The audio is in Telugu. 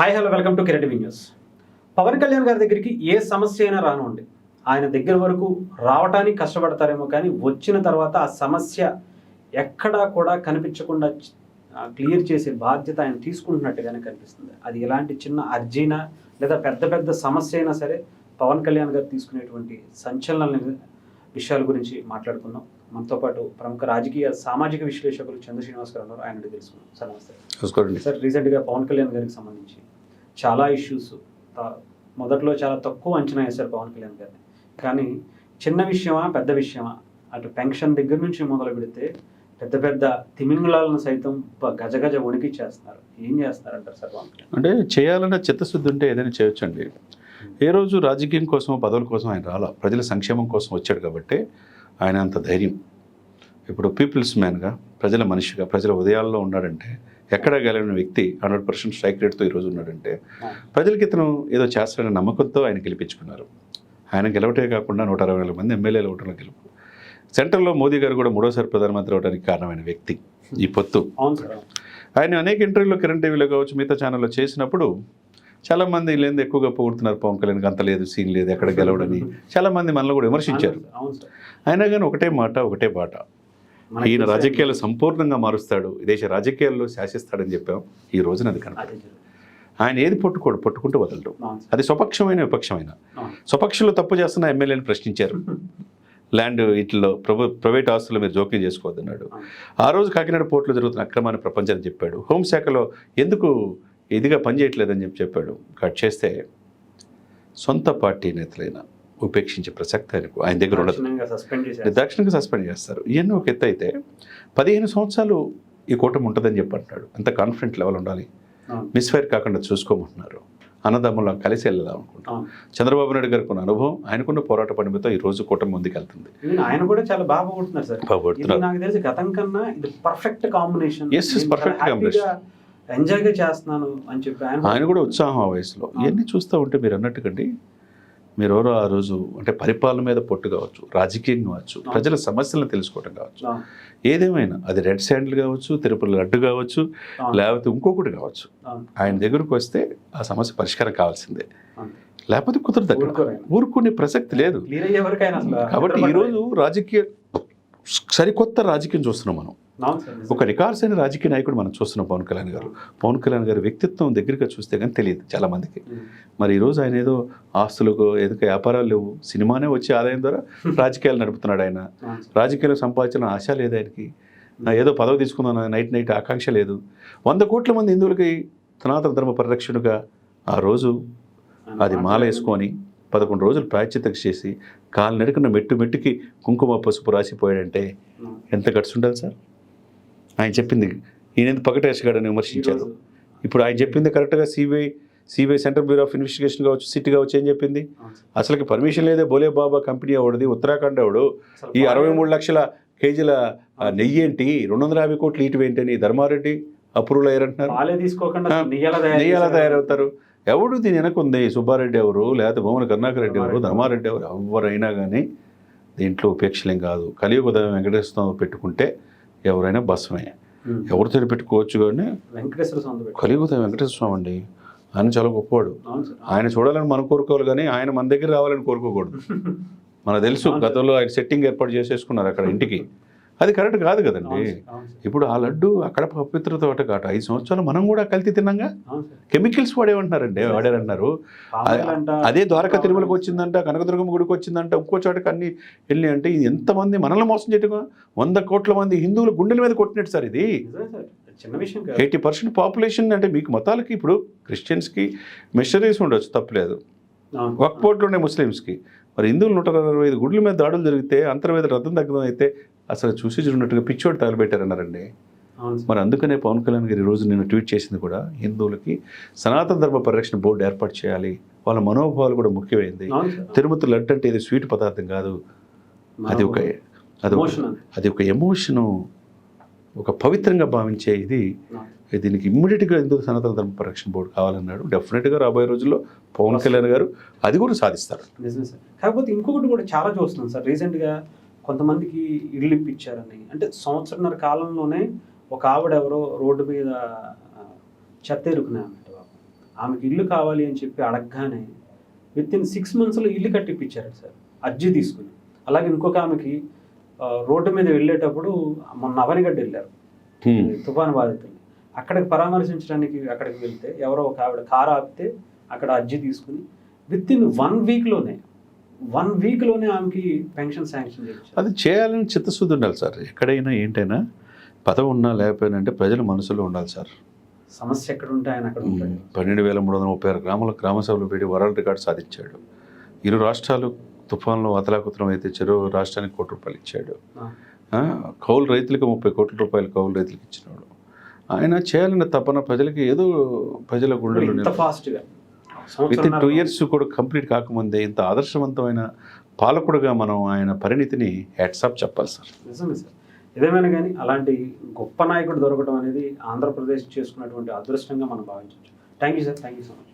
Hi hello welcome to Kiran TV news. Pawan Kalyan గారి దగ్గరికి ఏ సమస్య అయినా రానుండి ఆయన దగ్గర వరకు రావడానికి కష్టపడతారేమో, కానీ వచ్చిన తర్వాత ఆ సమస్య ఎక్కడా కూడా కనిపించకుండా క్లియర్ చేసే బాధ్యత ఆయన తీసుకుంటున్నట్టుగానే కనిపిస్తుంది. అది ఎలాంటి చిన్న అర్జీనా లేదా పెద్ద పెద్ద సమస్య అయినా సరే పవన్ కళ్యాణ్ గారు తీసుకునేటువంటి సంచలన విషయాల గురించి మాట్లాడుకుందాం. మనతో పాటు ప్రముఖ రాజకీయ సామాజిక విశ్లేషకులు చంద్ర శ్రీనివాస్ గారు ఉన్నారు. ఆయన తెలుసుకుందాం. సార్ నమస్తే. సార్, రీసెంట్గా పవన్ కళ్యాణ్ గారికి సంబంధించి చాలా ఇష్యూస్ మొదట్లో చాలా తక్కువ అంచనా వేశారు పవన్ కళ్యాణ్ గారిని. కానీ చిన్న విషయమా పెద్ద విషయమా, అటు పెన్షన్ దగ్గర నుంచి మొదలు పెడితే పెద్ద పెద్ద తిమింగళాలను సైతం గజగజ వణికి చేస్తున్నారు. ఏం చేస్తున్నారంటారు సార్ పవన్ కళ్యాణ్? అంటే చేయాలన్న చిత్తశుద్ధి ఉంటే ఏదైనా చేయొచ్చండి. ఏ రోజు రాజకీయం కోసం పదవుల కోసం ఆయన రాలా, ప్రజల సంక్షేమం కోసం వచ్చాడు కాబట్టి ఆయన అంత ధైర్యం. ఇప్పుడు పీపుల్స్ మ్యాన్గా, ప్రజల మనిషిగా, ప్రజల ఉదయాల్లో ఉన్నాడంటే, ఎక్కడ గెలిచిన వ్యక్తి 100% స్ట్రైక్ రేట్తో ఈరోజు ఉన్నాడంటే ప్రజలకి ఇతను ఏదో చేస్తాడనే నమ్మకంతో ఆయన గెలిపించుకున్నారు. ఆయన గెలవటే కాకుండా 164 మంది ఎమ్మెల్యేలు ఓటర్లు గెలుపు. సెంట్రల్లో మోదీ గారు కూడా 3వ ప్రధానమంత్రి అవడానికి కారణమైన వ్యక్తి ఈ పొత్తు. ఆయన అనేక ఇంటర్వ్యూలో కిరణ్ టీవీలో కావచ్చు, మిగతా ఛానల్లో చేసినప్పుడు చాలామంది లేదు ఎక్కువగా పొగుడుతున్నారు పవన్ కళ్యాణ్కి, అంత లేదు, సీన్ లేదు, ఎక్కడ గెలవడని చాలామంది మనలో కూడా విమర్శించారు. అయినా కానీ ఒకటే మాట ఒకటే బాట, ఈయన రాజకీయాలు సంపూర్ణంగా మారుస్తాడు, దేశ రాజకీయాల్లో శాసిస్తాడని చెప్పాం. ఈ రోజున అది కనపడింది. ఆయన ఏది పట్టుకుంటూ వదలడు. అది స్వపక్షమైన విపక్షమైన. స్వపక్షంలో తప్పు చేస్తున్న ఎమ్మెల్యేని ప్రశ్నించారు. ల్యాండ్ ఇట్లో ప్రైవేట్ ఆస్తులు మీరు జోక్యం చేసుకోవద్దన్నాడు. ఆ రోజు కాకినాడ పోర్టులో జరుగుతున్న అక్రమాన్ని ప్రపంచానికి చెప్పాడు. హోంశాఖలో ఎందుకు ఇదిగా పనిచేయట్లేదని చెప్పాడు. కట్ చేస్తే సొంత పార్టీ నేతలైనా ఉపేక్షించే ప్రసక్తి ఆయన దగ్గర ఉండదు. నిర్దాక్షిణ్యంగా సస్పెండ్ చేస్తారు. ఇవన్నీ ఒక ఎత్తు అయితే 15 సంవత్సరాలు ఈ కూటమి ఉంటుందని చెప్పి అంటున్నాడు. అంత కాన్ఫిడెంట్ లెవెల్ ఉండాలి. మిస్ఫైర్ కాకుండా చూసుకోమంటున్నారు. అన్నదమ్ములా కలిసి వెళ్దాం అనుకుంటాం. చంద్రబాబు నాయుడు గారికి ఉన్న అనుభవం, ఆయనకున్న పోరాట పనిమితో ఈ రోజు కూటమి ముందుకు వెళ్తుంది. ఆయన కూడా చాలా బాగుంటున్నారు సార్. బాగుంటున్నారు. నాకు తెలిసి గతం కన్నా ఇది పర్ఫెక్ట్ కాంబినేషన్. Perfect combination. ఎంజాయ్గా చేస్తున్నాను అని చెప్పి ఆయన కూడా ఉత్సాహం ఆ వయసులో. ఇవన్నీ చూస్తూ ఉంటే మీరు అన్నట్టుకండి, మీరు ఎవరో ఆ రోజు అంటే పరిపాలన మీద పొట్టు కావచ్చు, రాజకీయం కావచ్చు, ప్రజల సమస్యలను తెలుసుకోవడం కావచ్చు, ఏదేమైనా అది రెడ్ శాండిల్ కావచ్చు, తిరుపతి లడ్డు కావచ్చు, లేకపోతే ఇంకొకటి కావచ్చు, ఆయన దగ్గరకు వస్తే ఆ సమస్య పరిష్కారం కావాల్సిందే. లేకపోతే కుదరదు, ఊరుకునే ప్రసక్తి లేదు. కాబట్టి ఈరోజు రాజకీయ సరికొత్త రాజకీయం చూస్తున్నాం మనం. ఒక రికార్డ్స్ రాజకీయ నాయకుడు మనం చూస్తున్నాం పవన్ కళ్యాణ్ గారు. పవన్ కళ్యాణ్ గారి వ్యక్తిత్వం దగ్గరగా చూస్తే కానీ తెలియదు చాలామందికి. మరి ఈరోజు ఆయన ఏదో ఆస్తులకు ఏదో వ్యాపారాలు లేవు, సినిమానే వచ్చే ఆదాయం ద్వారా రాజకీయాలు నడుపుతున్నాడు. ఆయన రాజకీయాలు సంపాదించిన ఆశ లేదు ఆయనకి. ఏదో పదవి తీసుకుందాం నైట్ ఆకాంక్ష లేదు. 100 కోట్ల మంది హిందువులకి సనాతన ధర్మ పరిరక్షణగా ఆ రోజు అది మాల వేసుకొని 11 రోజులు ప్రాయశ్చిత్తం చేసి కాలు నడుకున్న మెట్టుకి కుంకుమ పసుపు రాసిపోయాడంటే ఎంత గట్స్ ఉండాలి సార్. ఆయన చెప్పింది ఈయన పకటేషగాడని విమర్శించారు. ఇప్పుడు ఆయన చెప్పింది కరెక్ట్గా CBI central bureau of investigation కావచ్చు, సిటీ కావచ్చు, ఏం చెప్పింది? అసలుకి పర్మిషన్ లేదే బోలే బాబా కంపెనీ అవడది, ఉత్తరాఖండ్ అవడు, ఈ 63 లక్షల కేజీల నెయ్యి ఏంటి, 250 కోట్లు ఇటు ఏంటని ధర్మారెడ్డి అప్రూవల్ అయ్యారంటున్నారు. నెయ్యి ఎలా తయారవుతారు? ఎవడు దీని వెనకుంది? సుబ్బారెడ్డి ఎవరు, లేకపోతే భూమన కరుణాకర్ రెడ్డి ఎవరు, ధర్మారెడ్డి ఎవరు, ఎవరైనా కానీ దీంట్లో ఉపేక్షలేం కాదు. కలియుగ దైవం వెంకటేశ్వర స్వామి పెట్టుకుంటే ఎవరైనా బస్సమే. ఎవరితో పెట్టుకోవచ్చు కానీ కలియుగ దైవం వెంకటేశ్వర స్వామి అండి. ఆయన చాలా గొప్పవాడు. ఆయన చూడాలని మనం కోరుకోవాలి కానీ ఆయన మన దగ్గర రావాలని కోరుకోకూడదు. మనకు తెలుసు గతంలో ఆయన సెట్టింగ్ ఏర్పాటు చేసేసుకున్నారు అక్కడ ఇంటికి. అది కరెక్ట్ కాదు కదండి. ఇప్పుడు ఆ లడ్డు అక్కడ పవిత్రత ఒకటి కాట 5 సంవత్సరాలు మనం కూడా కల్తీ తిన్నాగా. కెమికల్స్ వాడారంటున్నారు. అదే ద్వారకా తిరుమలకు వచ్చిందంట, కనకదుర్గమ్మ గుడికి వచ్చిందంట, ఇంకో చోటకి అన్ని వెళ్ళి అంటే ఇది ఎంతమంది మనల్ని మోసం చేయటం. 100 కోట్ల మంది హిందువులు గుండెల మీద కొట్టినట్టు సార్ ఇది. 80% పాపులేషన్ అంటే మీకు మతాలకి ఇప్పుడు క్రిస్టియన్స్కి మిషనరీస్ ఉండొచ్చు, తప్పలేదు. వక్ఫ్ బోర్డులు ఉన్నాయి ముస్లిమ్స్కి. మరి హిందువులు 165 గుడ్ల మీద దాడులు జరిగితే అంతర్వేద రథం తగ్గడం అయితే అసలు చూసి చూడనట్టుగా పిచ్చోడు తగలబెట్టారన్నారండి. మరి అందుకనే పవన్ కళ్యాణ్ గారు ఈరోజు నేను ట్వీట్ చేసింది కూడా హిందువులకి సనాతన ధర్మ పరిరక్షణ బోర్డు ఏర్పాటు చేయాలి. వాళ్ళ మనోభావాలు కూడా ముఖ్యమైనది. తిరుమతి లడ్డు అంటే ఇది స్వీట్ పదార్థం కాదు, అది ఒక ఎమోషను, ఒక పవిత్రంగా భావించే ఇది. దీనికి ఇమ్మీడియట్గా ఎందుకు సనాతన ధర్మ పరిరక్షణ బోర్డు కావాలన్నాడు. డెఫినెట్గా రాబోయే రోజుల్లో పవన్ కళ్యాణ్ గారు అది కూడా సాధిస్తారు. నిజమే సార్. కాకపోతే ఇంకొకటి కూడా చాలా చూస్తున్నాం సార్. రీసెంట్గా కొంతమందికి ఇళ్ళు ఇప్పించారని, అంటే 1.5 సంవత్సరాల కాలంలోనే ఒక ఆవిడ ఎవరో రోడ్డు మీద చెత్త ఎరుకునే అన్నట్టు. ఆమెకి ఇల్లు కావాలి అని చెప్పి అడగగానే విత్ ఇన్ 6 monthsలో ఇల్లు కట్టిపించారు సార్, అర్జీ తీసుకుని. అలాగే ఇంకొక ఆమెకి రోడ్డు మీద వెళ్ళేటప్పుడు మొన్న అవనిగడ్డ వెళ్ళారు తుఫాను బాధితులు, అక్కడికి పరామర్శించడానికి అక్కడికి వెళ్తే ఎవరో ఒక ఆవిడ కారు ఆపితే అక్కడ అర్జీ తీసుకుని విత్ ఇన్ 1 weekలోనే ఆమెకి పెన్షన్ శాంక్షన్ చేయించారు. అది చేయాలని చిత్తశుద్ధి ఉండాలి సార్. ఎక్కడైనా ఏంటైనా పదవి ఉన్నా లేకపోయినా అంటే ప్రజల మనసులో ఉండాలి సార్. సమస్య ఎక్కడ ఉంటే ఆయన అక్కడ ఉంటాడు. 12,336 గ్రామాల గ్రామ సభలు పెట్టి వరల్డ్ రికార్డు సాధించాడు. 2 రాష్ట్రాలు తుఫాన్లో అతలాకుతలం అయితే చెరో రాష్ట్రానికి ₹1 ఇచ్చాడు. కౌలు రైతులకు 30 కోట్ల రూపాయలు కౌలు రైతులకు ఇచ్చినాడు. ఆయన చేయాలన్న తపన ప్రజలకి ఏదో ప్రజల గుండెలు ఇంత ఫాస్ట్గా విత్ ఇన్ 2 years కూడా కంప్లీట్ కాకముందే ఇంత ఆదర్శవంతమైన పాలకుడుగా మనం ఆయన పరిణితిని హ్యాట్సాప్ చెప్పాలి సార్. నిజమే సార్. ఏదేమైనా కానీ అలాంటి గొప్ప నాయకుడు దొరకడం అనేది ఆంధ్రప్రదేశ్ చేసుకున్నటువంటి అదృష్టంగా మనం భావించవచ్చు. Thank you sir, thank you so much.